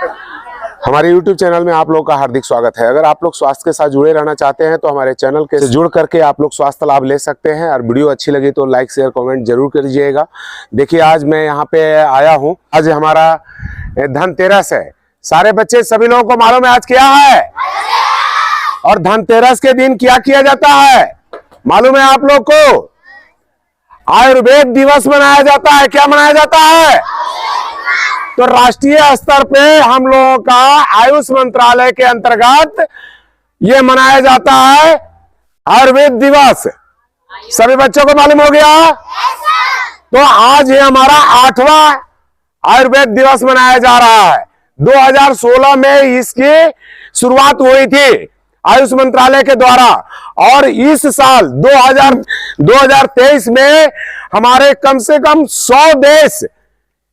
हमारे YouTube channel में आप लोग का हार्दिक स्वागत है। अगर आप लोग स्वास्थ्य के साथ जुड़े रहना चाहते हैं तो हमारे चैनल के जुड़ करके आप लोग स्वास्थ्य लाभ ले सकते हैं। और वीडियो अच्छी लगी तो लाइक शेयर कमेंट जरूर करिएगा। देखिए आज मैं यहाँ पे आया हूँ, आज हमारा धनतेरस है। सारे बच्चे सभी लोगों को मालूम है आज क्या है, और धनतेरस के दिन क्या किया जाता है मालूम है आप लोग को? आयुर्वेद दिवस मनाया जाता है। क्या मनाया जाता है? तो राष्ट्रीय स्तर पे हम लोगों का आयुष मंत्रालय के अंतर्गत ये मनाया जाता है आयुर्वेद दिवस। सभी बच्चों को मालूम हो गया? तो आज ये हमारा 8वां आयुर्वेद दिवस मनाया जा रहा है। 2016 में इसकी शुरुआत हुई थी आयुष मंत्रालय के द्वारा, और इस साल 2023 में हमारे कम से कम 100 देश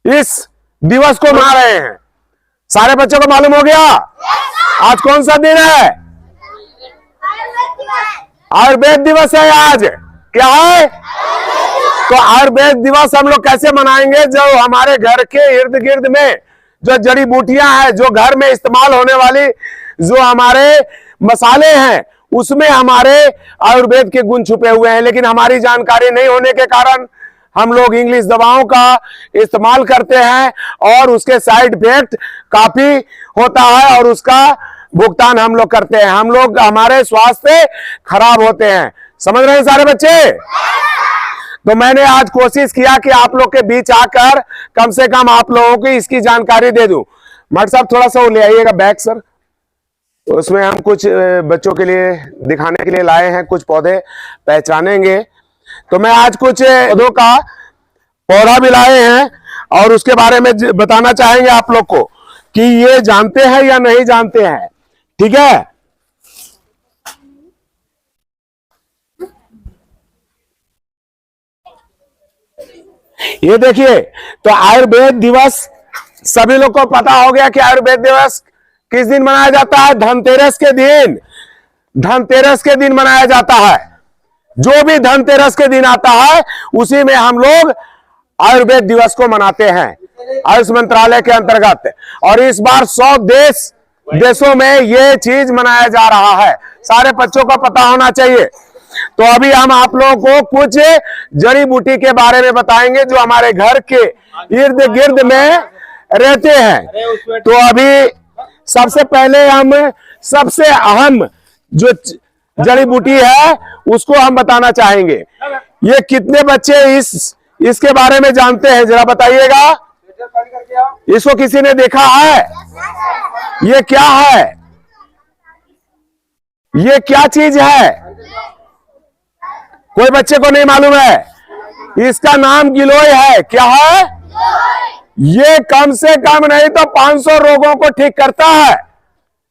इस दिवस को मना रहे हैं। सारे बच्चों को मालूम हो गया? आज कौन सा दिन है? आयुर्वेद दिवस है आज। क्या है? तो आयुर्वेद दिवस हम लोग कैसे मनाएंगे? जो हमारे घर के इर्द गिर्द में जो जड़ी बूटियां हैं, जो घर में इस्तेमाल होने वाली जो हमारे मसाले हैं, उसमें हमारे आयुर्वेद के गुण छुपे हुए हैं, लेकिन हमारी जानकारी नहीं होने के कारण हम लोग इंग्लिश दवाओं का इस्तेमाल करते हैं और उसके साइड इफेक्ट काफी होता है और उसका भुगतान हम लोग करते हैं। हम लोग हमारे स्वास्थ्य खराब होते हैं। समझ रहे हैं सारे बच्चे? तो मैंने आज कोशिश किया कि आप लोग के बीच आकर कम से कम आप लोगों को इसकी जानकारी दे दूं। मट साहब थोड़ा सा वो ले आइएगा बैग सर। उसमें हम कुछ बच्चों के लिए दिखाने के लिए लाए हैं, कुछ पौधे पहचानेंगे। तो मैं आज कुछ पौधों का पौधा भी लाए हैं और उसके बारे में बताना चाहेंगे आप लोग को कि ये जानते हैं या नहीं जानते हैं। ठीक है? ये देखिए, तो आयुर्वेद दिवस सभी लोग को पता हो गया कि आयुर्वेद दिवस किस दिन मनाया जाता है? धनतेरस के दिन। धनतेरस के दिन मनाया जाता है। जो भी धनतेरस के दिन आता है उसी में हम लोग आयुर्वेद दिवस को मनाते हैं आयुष मंत्रालय के अंतर्गत। और इस बार 100 देशों में ये चीज मनाया जा रहा है। सारे बच्चों को पता होना चाहिए। तो अभी हम आप लोगों को कुछ जड़ी बूटी के बारे में बताएंगे जो हमारे घर के इर्द गिर्द में रहते हैं। तो अभी सबसे पहले हम सबसे अहम जो जड़ी बूटी है उसको हम बताना चाहेंगे। ये कितने बच्चे इसके बारे में जानते हैं जरा बताइएगा। इसको किसी ने देखा है? ये क्या है? ये क्या चीज है? कोई बच्चे को नहीं मालूम है? इसका नाम गिलोय है। क्या है? ये कम से कम नहीं तो 500 रोगों को ठीक करता है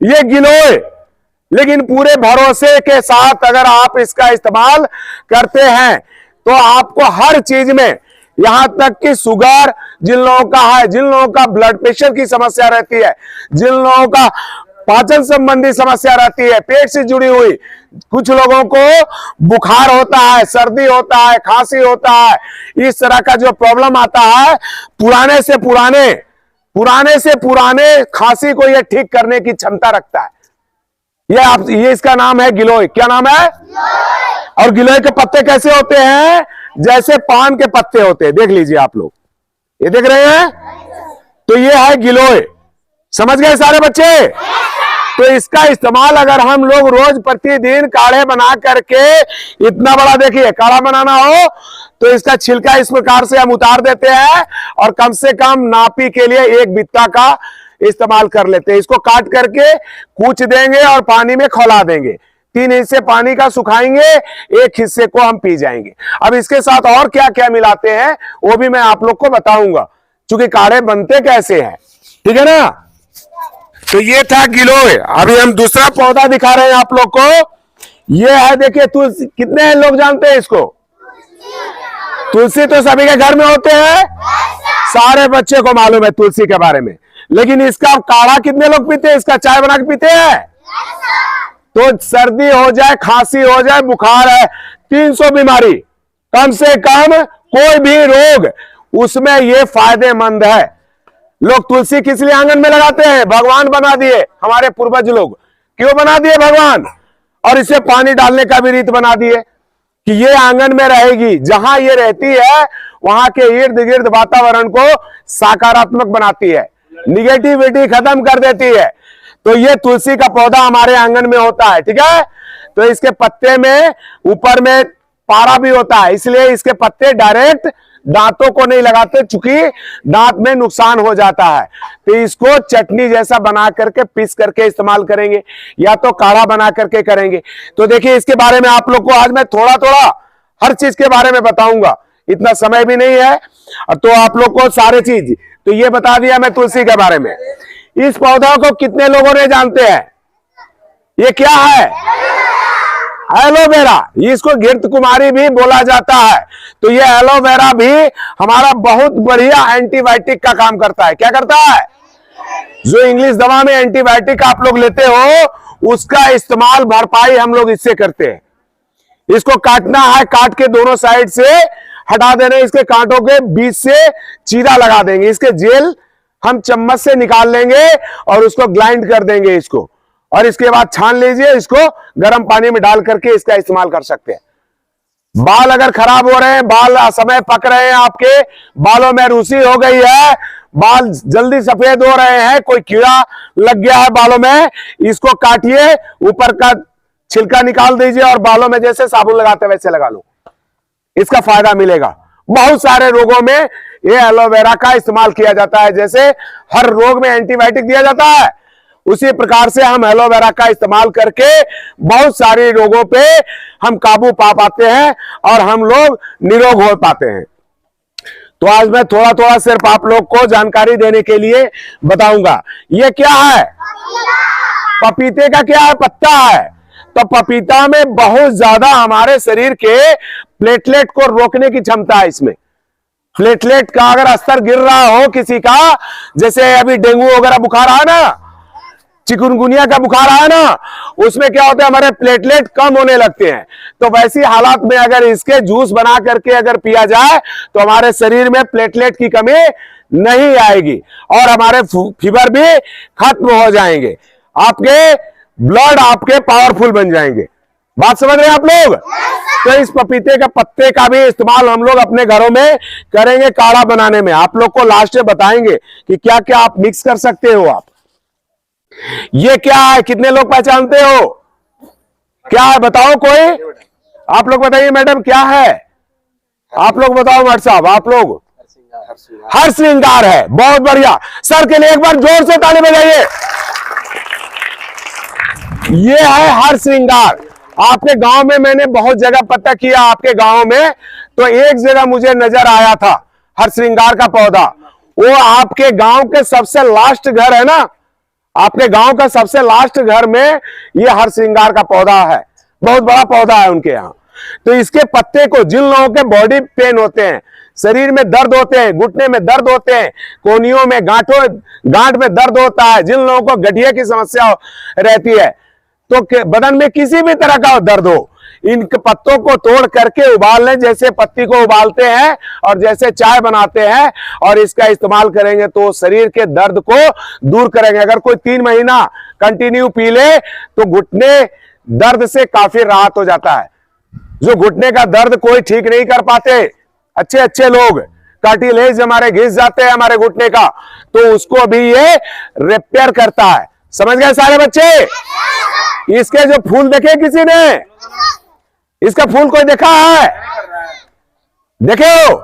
ये गिलोय। लेकिन पूरे भरोसे के साथ अगर आप इसका इस्तेमाल करते हैं तो आपको हर चीज में, यहां तक कि शुगर जिन लोगों का है, जिन लोगों का ब्लड प्रेशर की समस्या रहती है, जिन लोगों का पाचन संबंधी समस्या रहती है, पेट से जुड़ी हुई, कुछ लोगों को बुखार होता है, सर्दी होता है, खांसी होता है, इस तरह का जो प्रॉब्लम आता है, पुराने से पुराने खांसी को यह ठीक करने की क्षमता रखता है। ये इसका नाम है गिलोय। क्या नाम है? और गिलोय के पत्ते कैसे होते हैं? जैसे पान के पत्ते होते हैं। देख लीजिए आप लोग, ये देख रहे हैं? तो ये है गिलोय। समझ गए सारे बच्चे? तो इसका इस्तेमाल अगर हम लोग रोज प्रतिदिन काढ़े बना करके, इतना बड़ा देखिए काढ़ा बनाना हो तो इसका छिलका इस प्रकार से हम उतार देते हैं और कम से कम नापी के लिए 1 बित्ता का इस्तेमाल कर लेते हैं। इसको काट करके कूच देंगे और पानी में खौला देंगे। 3 हिस्से पानी का सुखाएंगे, 1 हिस्से को हम पी जाएंगे। अब इसके साथ और क्या क्या मिलाते हैं वो भी मैं आप लोग को बताऊंगा, क्योंकि काढ़े बनते कैसे हैं। ठीक है ना? तो ये था गिलोय। अभी हम दूसरा पौधा दिखा रहे हैं आप लोग को। ये है, देखिए तुलसी। कितने लोग जानते हैं इसको? तुलसी तो सभी के घर में होते हैं। सारे बच्चे को मालूम है तुलसी के बारे में। लेकिन इसका काढ़ा कितने लोग पीते हैं? इसका चाय बना के पीते हैं? तो सर्दी हो जाए, खांसी हो जाए, बुखार है, 300 बीमारी, कम से कम कोई भी रोग, उसमें ये फायदेमंद है। लोग तुलसी किस लिए आंगन में लगाते हैं? भगवान बना दिए हमारे पूर्वज लोग। क्यों बना दिए भगवान? और इसे पानी डालने का भी रीत बना दिए कि ये आंगन में रहेगी। जहां ये रहती है वहां के इर्द गिर्द वातावरण को सकारात्मक बनाती है, निगेटिविटी खत्म कर देती है। तो ये तुलसी का पौधा हमारे आंगन में होता है, ठीक है। तो इसके पत्ते में ऊपर में पारा भी होता है, इसलिए इसके पत्ते डायरेक्ट दांतों को नहीं लगाते, चूंकि दांत में नुकसान हो जाता है। तो इसको चटनी जैसा बना करके पीस करके इस्तेमाल करेंगे, या तो काढ़ा बना करके करेंगे। तो देखिए इसके बारे में आप लोग को आज मैं थोड़ा थोड़ा हर चीज के बारे में बताऊंगा, इतना समय भी नहीं है। तो आप लोग को सारे चीज तो ये बता दिया मैं तुलसी के बारे में। इस पौधा को कितने लोगों ने जानते हैं? ये क्या है? एलोवेरा। इसको घृत कुमारी भी बोला जाता है। तो ये एलोवेरा भी हमारा बहुत बढ़िया एंटीबायोटिक का काम करता है। क्या करता है? जो इंग्लिश दवा में एंटीबायोटिक आप लोग लेते हो उसका इस्तेमाल भरपाई हम लोग इससे करते हैं। इसको काटना है, काट के दोनों साइड से हटा देने, इसके कांटों के बीच से चीरा लगा देंगे, इसके जेल हम चम्मच से निकाल लेंगे और उसको ग्राइंड कर देंगे इसको, और इसके बाद छान लीजिए, इसको गर्म पानी में डाल करके इसका इस्तेमाल कर सकते हैं। बाल अगर खराब हो रहे हैं, बाल असमय पक रहे हैं, आपके बालों में रूसी हो गई है, बाल जल्दी सफेद हो रहे हैं, कोई कीड़ा लग गया है बालों में, इसको काटिए, ऊपर का छिलका निकाल दीजिए और बालों में जैसे साबुन लगाते वैसे लगा लो, इसका फायदा मिलेगा। बहुत सारे रोगों में ये एलोवेरा का इस्तेमाल किया जाता है। जैसे हर रोग में एंटीबायोटिक दिया जाता है, उसी प्रकार से हम एलोवेरा का इस्तेमाल करके बहुत सारे रोगों पे हम काबू पा पाते हैं और हम लोग निरोग हो पाते हैं। तो आज मैं थोड़ा थोड़ा सिर्फ आप लोग को जानकारी देने के लिए बताऊंगा। ये क्या है? पपीते का क्या है? पत्ता है। तो पपीता में बहुत ज्यादा हमारे शरीर के प्लेटलेट को रोकने की क्षमता है। इसमें प्लेटलेट का अगर स्तर गिर रहा हो किसी का, जैसे अभी डेंगू वगैरह बुखार आया ना, चिकुनगुनिया का बुखार आया ना, उसमें क्या होता है, हमारे प्लेटलेट कम होने लगते हैं। तो वैसी हालात में अगर इसके जूस बना करके अगर पिया जाए तो हमारे शरीर में प्लेटलेट की कमी नहीं आएगी और हमारे फीवर भी खत्म हो जाएंगे, आपके ब्लड आपके पावरफुल बन जाएंगे। बात समझ रहे हैं आप लोग? तो इस पपीते के पत्ते का भी इस्तेमाल हम लोग अपने घरों में करेंगे काढ़ा बनाने में। आप लोग को लास्ट में बताएंगे कि क्या क्या आप मिक्स कर सकते हो। आप ये क्या है? कितने लोग पहचानते हो? क्या है बताओ कोई? आप लोग बताइए मैडम क्या है? आप लोग बताओ मट साहब, आप लोग? हर श्रृंगार है। बहुत बढ़िया, सर के लिए एक बार जोर से ताली बजाइए। ये है हर श्रृंगार। आपके गांव में मैंने बहुत जगह पता किया, आपके गांव में तो एक जगह मुझे नजर आया था हर श्रृंगार का पौधा। वो आपके गांव के सबसे लास्ट घर है ना, आपके गांव का सबसे लास्ट घर में ये हर श्रृंगार का पौधा है। बहुत बड़ा पौधा है उनके यहाँ। तो इसके पत्ते को जिन लोगों के बॉडी पेन होते हैं, शरीर में दर्द होते हैं, घुटने में दर्द होते हैं, कोहनियों में गांठ में दर्द होता है, जिन लोगों को गठिया की समस्या रहती है, तो बदन में किसी भी तरह का दर्द हो, इन पत्तों को तोड़ करके उबाल लें, जैसे पत्ती को उबालते हैं और जैसे चाय बनाते हैं, और इसका इस्तेमाल करेंगे तो शरीर के दर्द को दूर करेंगे। अगर कोई 3 महीना कंटिन्यू पी ले तो घुटने दर्द से काफी राहत हो जाता है। जो घुटने का दर्द कोई ठीक नहीं कर पाते, अच्छे अच्छे लोग, कार्टिलेज हमारे घिस जाते हैं हमारे घुटने का, तो उसको भी ये रिपेयर करता है। समझ गए सारे बच्चे? इसके जो फूल देखे किसी ने? इसका फूल कोई देखा है? देखे हो?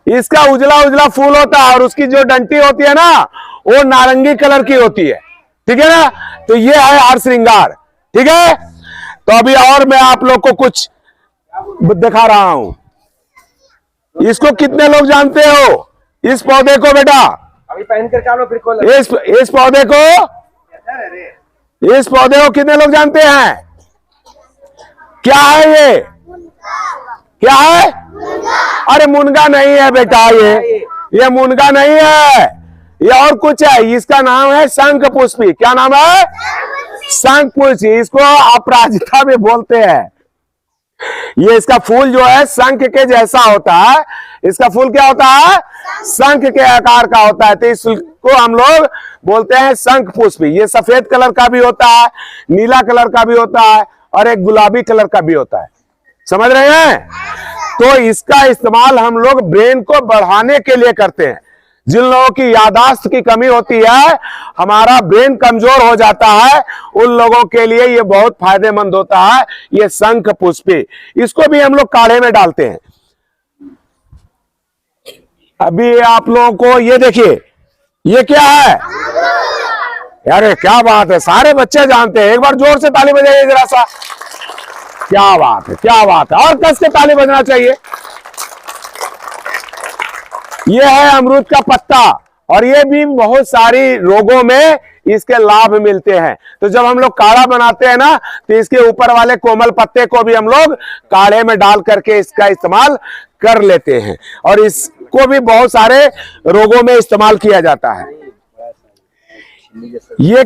इसका उजला उजला फूल होता है और उसकी जो डंटी होती है ना वो नारंगी कलर की होती है, ठीक है ना। तो ये है हर श्रृंगार, ठीक है। तो अभी और मैं आप लोग को कुछ दिखा रहा हूं। इसको कितने लोग जानते हो? इस पौधे को बेटा, अभी पहन करके आप लोग फिर खोल। इस पौधे को कितने लोग जानते हैं? क्या है ये? क्या है? अरे मुनगा नहीं है बेटा, ये मुनगा नहीं है, ये और कुछ है। इसका नाम है शंख पुष्पी। क्या नाम है? शंख पुष्पी। इसको अपराजिता भी बोलते हैं। ये इसका फूल जो है शंख के जैसा होता है। इसका फूल क्या होता है? शंख के आकार का होता है। तो इसको हम लोग बोलते हैं शंख पुष्प। ये सफेद कलर का भी होता है, नीला कलर का भी होता है और एक गुलाबी कलर का भी होता है। समझ रहे हैं? तो इसका इस्तेमाल हम लोग ब्रेन को बढ़ाने के लिए करते हैं। जिन लोगों की याददाश्त की कमी होती है, हमारा ब्रेन कमजोर हो जाता है, उन लोगों के लिए ये बहुत फायदेमंद होता है ये शंख पुष्पी। इसको भी हम लोग काढ़े में डालते हैं। अभी आप लोगों को ये देखिए, ये क्या है? अरे क्या बात है, सारे बच्चे जानते हैं। एक बार जोर से ताली बजाइए जरा सा। क्या बात है, क्या बात है, और कस के ताली बजना चाहिए। ये है अमरूद का पत्ता और ये भी बहुत सारी रोगों में इसके लाभ मिलते हैं। तो जब हम लोग काढ़ा बनाते हैं ना, तो इसके ऊपर वाले कोमल पत्ते को भी हम लोग काढ़े में डाल करके इसका इस्तेमाल कर लेते हैं और इसको भी बहुत सारे रोगों में इस्तेमाल किया जाता है। ये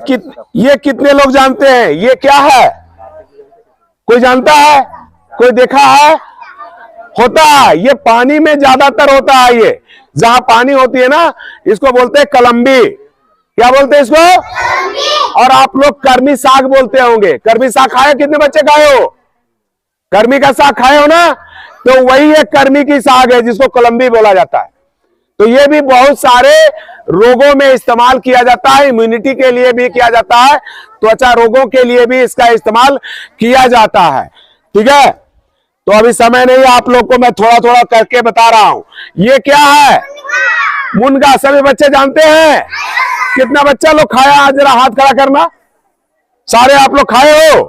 कितने लोग जानते हैं ये क्या है? कोई जानता है? कोई देखा है? होता है, ये पानी में ज्यादातर होता है। ये जहां पानी होती है ना, इसको बोलते हैं कलम्बी। क्या बोलते हैं इसको? और आप लोग कर्मी साग बोलते होंगे। कर्मी साग खाए? कितने बच्चे खाए हो? कर्मी का साग खाए हो ना? तो वही एक कर्मी की साग है जिसको कलम्बी बोला जाता है। तो ये भी बहुत सारे रोगों में इस्तेमाल किया जाता है। इम्यूनिटी के लिए भी किया जाता है, त्वचा रोगों के लिए भी इसका इस्तेमाल किया जाता है। ठीक है, तो अभी समय नहीं, आप लोग को मैं थोड़ा थोड़ा करके बता रहा हूं। ये क्या है? मुनगा। सभी बच्चे जानते हैं? कितना बच्चा लोग खाया? आज जरा हाथ खड़ा करना। सारे आप लोग खाए हो?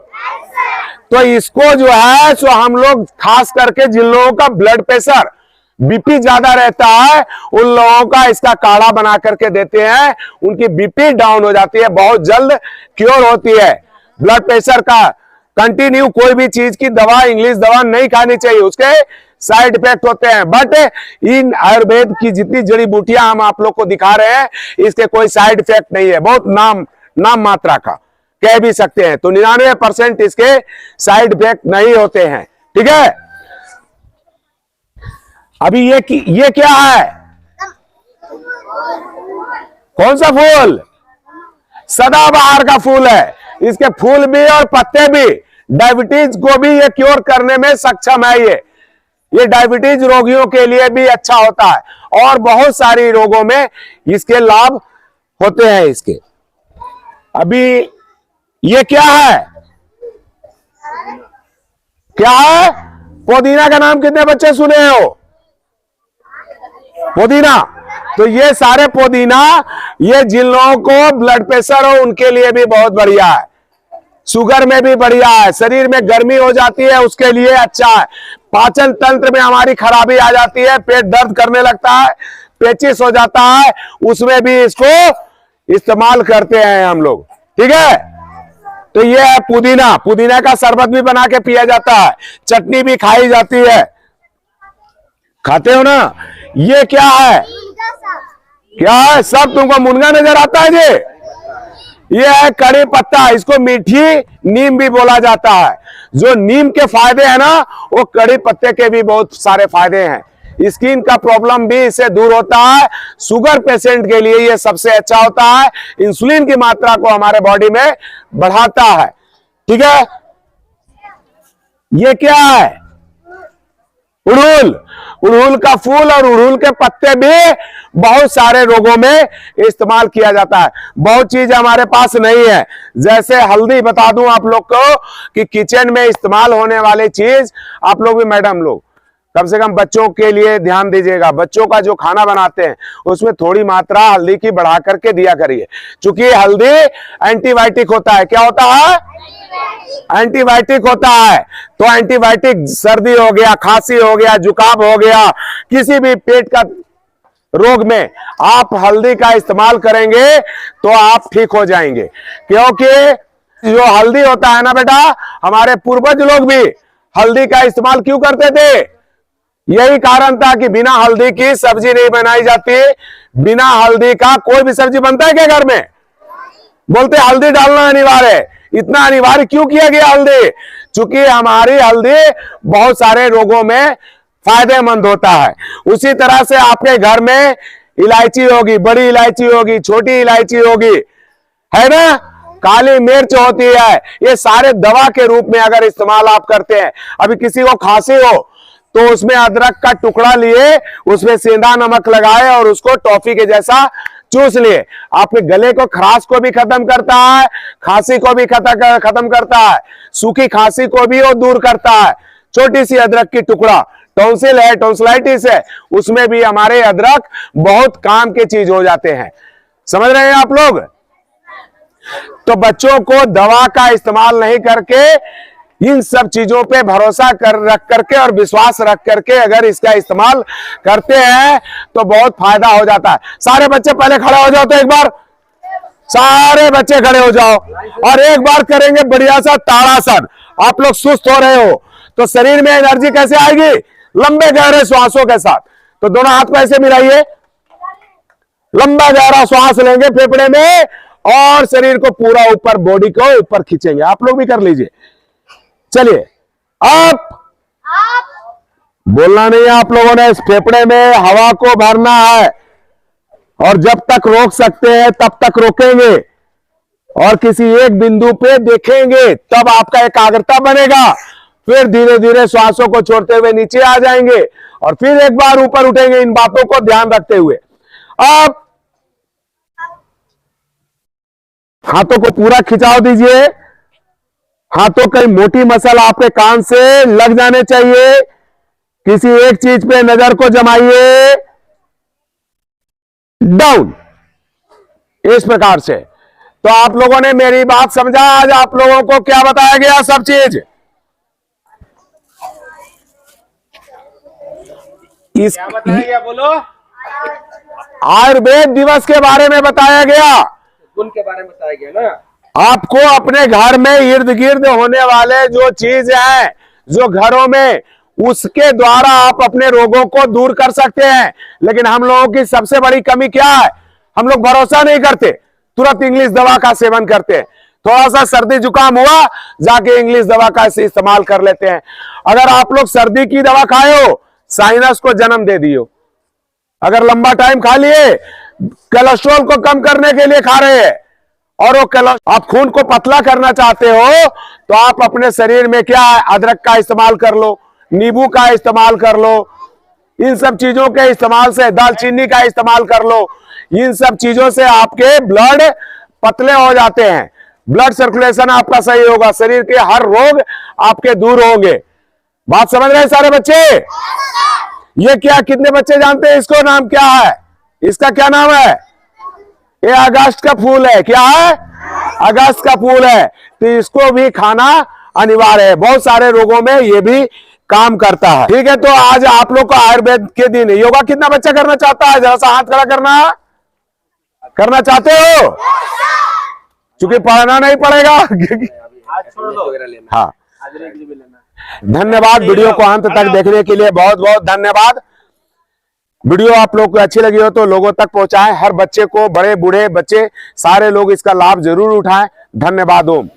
तो इसको जो है सो हम लोग खास करके जिन लोगों का ब्लड प्रेशर बीपी ज्यादा रहता है, उन लोगों का इसका काढ़ा बना करके देते हैं। उनकी बीपी डाउन हो जाती है, बहुत जल्द क्योर होती है। ब्लड प्रेशर का कंटिन्यू कोई भी चीज की दवा, इंग्लिश दवा नहीं खानी चाहिए, उसके साइड इफेक्ट होते हैं। बट इन आयुर्वेद की जितनी जड़ी बूटियां हम आप लोग को दिखा रहे हैं, इसके कोई साइड इफेक्ट नहीं है। बहुत नाम मात्रा का कह भी सकते हैं। तो 99% इसके साइड इफेक्ट नहीं होते हैं। ठीक है, अभी ये क्या है? कौन सा फूल? सदाबहार का फूल है। इसके फूल भी और पत्ते भी डायबिटीज को भी ये क्योर करने में सक्षम है। ये डायबिटीज रोगियों के लिए भी अच्छा होता है और बहुत सारी रोगों में इसके लाभ होते हैं इसके। अभी ये क्या है? क्या है? पुदीना का नाम कितने बच्चे सुने हो? पुदीना। तो ये सारे पुदीना, ये जिन लोगों को ब्लड प्रेशर हो उनके लिए भी बहुत बढ़िया है, शुगर में भी बढ़िया है, शरीर में गर्मी हो जाती है उसके लिए अच्छा है, पाचन तंत्र में हमारी खराबी आ जाती है, पेट दर्द करने लगता है, पेचिस हो जाता है, उसमें भी इसको इस्तेमाल करते हैं हम लोग। ठीक है, तो ये है पुदीना। पुदीना का शरबत भी बना के पिया जाता है, चटनी भी खाई जाती है। खाते हो ना? ये क्या है? क्या है? सब तुमको मुनगा नजर आता है ये है कड़ी पत्ता। इसको मीठी नीम भी बोला जाता है। जो नीम के फायदे हैं ना, वो कड़ी पत्ते के भी बहुत सारे फायदे हैं। स्किन का प्रॉब्लम भी इससे दूर होता है। शुगर पेशेंट के लिए ये सबसे अच्छा होता है, इंसुलिन की मात्रा को हमारे बॉडी में बढ़ाता है। ठीक है, ये क्या है? उड़हुल। उड़हुल का फूल और उड़हुल के पत्ते भी बहुत सारे रोगों में इस्तेमाल किया जाता है। बहुत चीज हमारे पास नहीं है, जैसे हल्दी। बता दूं आप लोग को कि किचन में इस्तेमाल होने वाली चीज, आप लोग भी मैडम लोग कम से कम बच्चों के लिए ध्यान दीजिएगा। बच्चों का जो खाना बनाते हैं उसमें थोड़ी मात्रा हल्दी की बढ़ा करके दिया करिए, क्योंकि हल्दी एंटीबायोटिक होता है। क्या होता है? एंटीबायोटिक होता है। तो एंटीबायोटिक सर्दी हो गया, खांसी हो गया, जुकाम हो गया, किसी भी पेट का रोग में आप हल्दी का इस्तेमाल करेंगे तो आप ठीक हो जाएंगे। क्योंकि जो हल्दी होता है ना बेटा, हमारे पूर्वज लोग भी हल्दी का इस्तेमाल क्यों करते थे? यही कारण था कि बिना हल्दी की सब्जी नहीं बनाई जाती। बिना हल्दी का कोई भी सब्जी बनता है क्या घर में? बोलते हल्दी डालना अनिवार्य है। इतना अनिवार्य क्यों किया गया हल्दी? चूंकि हमारी हल्दी बहुत सारे रोगों में फायदेमंद होता है। उसी तरह से आपके घर में इलायची होगी, बड़ी इलायची होगी, छोटी इलायची होगी, है ना, काली मिर्च होती है, ये सारे दवा के रूप में अगर इस्तेमाल आप करते हैं। अभी किसी को खांसी हो तो उसमें अदरक का टुकड़ा लिए, उसमें सेंधा नमक लगाए और उसको टॉफी के जैसा चूस लिए, आपके गले को, खराश को भी खत्म करता है, खांसी को भी खत्म करता है, सूखी खांसी को भी वो दूर करता है। छोटी सी अदरक की टुकड़ा, टॉन्सिल है, टॉन्सिलाइटिस है, उसमें भी हमारे अदरक बहुत काम के चीज हो जाते हैं। समझ रहे हैं आप लोग? तो बच्चों को दवा का इस्तेमाल नहीं करके इन सब चीजों पे भरोसा रख करके और विश्वास रख करके अगर इसका इस्तेमाल करते हैं तो बहुत फायदा हो जाता है। सारे बच्चे पहले खड़े हो जाओ, तो एक बार सारे बच्चे खड़े हो जाओ और एक बार करेंगे बढ़िया सा ताड़ासन। आप लोग सुस्त हो रहे हो तो शरीर में एनर्जी कैसे आएगी? लंबे गहरे श्वासों के साथ। तो दोनों हाथ को ऐसे मिलाइए, लंबा गहरा श्वास लेंगे फेफड़े में और शरीर को पूरा ऊपर, बॉडी को ऊपर खींचेंगे। आप लोग भी कर लीजिए। चलिए, आप बोलना नहीं है, आप लोगों ने इस फेफड़े में हवा को भरना है और जब तक रोक सकते हैं तब तक रोकेंगे और किसी एक बिंदु पे देखेंगे, तब आपका एकाग्रता बनेगा। फिर धीरे धीरे श्वासों को छोड़ते हुए नीचे आ जाएंगे और फिर एक बार ऊपर उठेंगे, इन बातों को ध्यान रखते हुए। अब हाथों को पूरा खिंचाव दीजिए, हाथों की मोटी मसल आपके कान से लग जाने चाहिए। किसी एक चीज पे नजर को जमाइए, डाउन, इस प्रकार से। तो आप लोगों ने मेरी बात समझा? आज आप लोगों को क्या बताया गया? सब चीज इस क्या बताया गया बोलो? आयुर्वेद दिवस के बारे में बताया गया, गुण के बारे में बताया गया ना। आपको अपने घर में इर्द गिर्द होने वाले जो चीज है, जो घरों में, उसके द्वारा आप अपने रोगों को दूर कर सकते हैं। लेकिन हम लोगों की सबसे बड़ी कमी क्या है? हम लोग भरोसा नहीं करते, तुरंत इंग्लिश दवा का सेवन करते हैं। थोड़ा सा सर्दी जुकाम हुआ, जाके इंग्लिश दवा का इस्तेमाल कर लेते हैं। अगर आप लोग सर्दी की दवा खाए हो, साइनस को जन्म दे दियो। अगर लंबा टाइम खा लिए, कोलेस्ट्रॉल को कम करने के लिए खा रहे हैं और वो आप खून को पतला करना चाहते हो तो आप अपने शरीर में क्या है, अदरक का इस्तेमाल कर लो, नींबू का इस्तेमाल कर लो, इन सब चीजों के इस्तेमाल से, दालचीनी का इस्तेमाल कर लो। इन सब चीजों से आपके ब्लड पतले हो जाते हैं, ब्लड सर्कुलेशन आपका सही होगा, शरीर के हर रोग आपके दूर होंगे। बात समझ रहे हैं सारे बच्चे? ये क्या, कितने बच्चे जानते हैं इसको? नाम क्या है इसका? क्या नाम है? ये अगस्त का फूल है। क्या है? अगस्त का फूल है। तो इसको भी खाना अनिवार्य है, बहुत सारे रोगों में ये भी काम करता है। ठीक है, तो आज आप लोग को आयुर्वेद के दिन योगा कितना बच्चा करना चाहता है? जरा सा हाथ खड़ा करना चाहते हो? क्योंकि पढ़ना नहीं पड़ेगा। आज छोड़ दो। हाँ, आज एक भी लेना। धन्यवाद। वीडियो को अंत तक देखने के लिए बहुत बहुत धन्यवाद। वीडियो आप लोग को अच्छी लगी हो तो लोगों तक पहुंचाएं, हर बच्चे को, बड़े बूढ़े बच्चे सारे लोग इसका लाभ जरूर उठाएं। धन्यवाद। ओम।